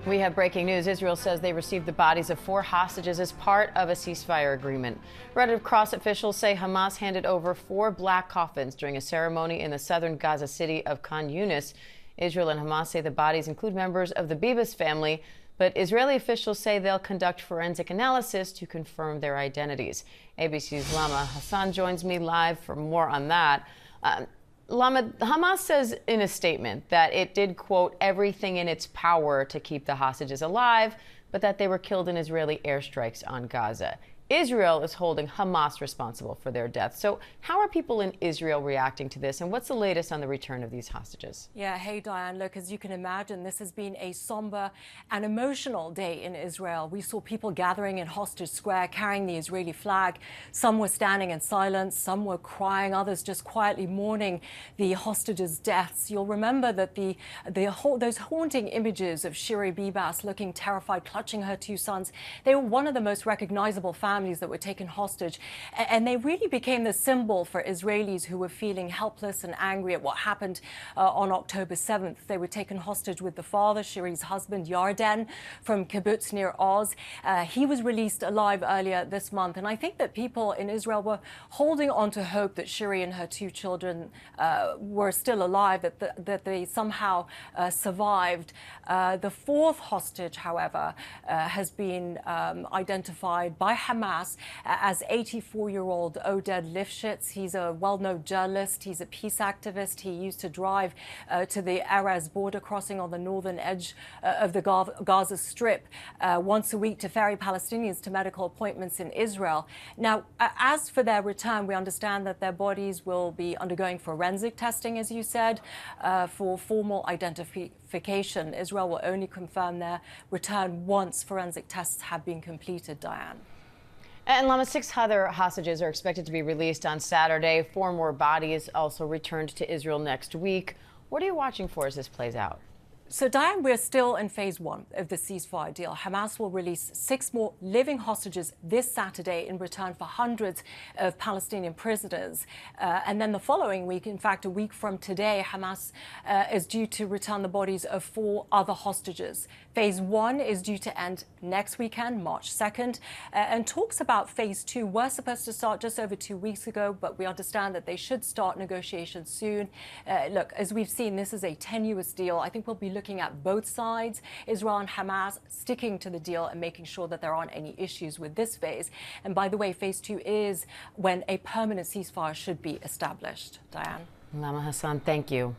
We have breaking news. Israel says they received the bodies of 4 hostages as part of a ceasefire agreement. Red Cross officials say Hamas handed over 4 black coffins during a ceremony in the southern Gaza city of Khan Younis. Israel and Hamas say the bodies include members of the Bibas family, but Israeli officials say they'll conduct forensic analysis to confirm their identities. ABC's Lama Hasan joins me live for more on that. Lama, Hamas says in a statement that it did, quote, everything in its power to keep the hostages alive, but that they were killed in Israeli airstrikes on Gaza. Israel is holding Hamas responsible for their deaths. So how are people in Israel reacting to this? And what's the latest on the return of these hostages? Yeah, hey, Diane, look, as you can imagine, this has been a somber and emotional day in Israel. We saw people gathering in Hostage Square, carrying the Israeli flag. Some were standing in silence, some were crying, others just quietly mourning the hostages' deaths. You'll remember that those haunting images of Shiri Bibas looking terrified, clutching her 2 sons, they were one of the most recognizable families that were taken hostage, and they really became the symbol for Israelis who were feeling helpless and angry at what happened on October 7th. They were taken hostage with the father, Shiri's husband, Yarden, from kibbutz near Oz. He was released alive earlier this month, and I think that people in Israel were holding on to hope that Shiri and her 2 children were still alive, that they somehow survived. The 4th hostage, however, has been identified by Hamas as 84-year-old Oded Lifshitz. He's a well-known journalist. He's a peace activist. He used to drive to the Erez border crossing on the northern edge of the Gaza Strip once a week to ferry Palestinians to medical appointments in Israel. Now, as for their return, we understand that their bodies will be undergoing forensic testing, as you said, for formal identification. Israel will only confirm their return once forensic tests have been completed, Diane. And Lama, 6 other hostages are expected to be released on Saturday. 4 more bodies also returned to Israel next week. What are you watching for as this plays out? So, Diane, we're still in phase 1 of the ceasefire deal. Hamas will release 6 more living hostages this Saturday in return for hundreds of Palestinian prisoners. And then the following week, in fact, a week from today, Hamas is due to return the bodies of 4 other hostages. Phase 1 is due to end next weekend, March 2nd. And talks about phase 2 were supposed to start just over 2 weeks ago, but we understand that they should start negotiations soon. Look, as we've seen, this is a tenuous deal. I think we'll be looking at both sides, Israel and Hamas, sticking to the deal and making sure that there aren't any issues with this phase. And by the way, phase 2 is when a permanent ceasefire should be established. Diane. Lama Hasan, thank you.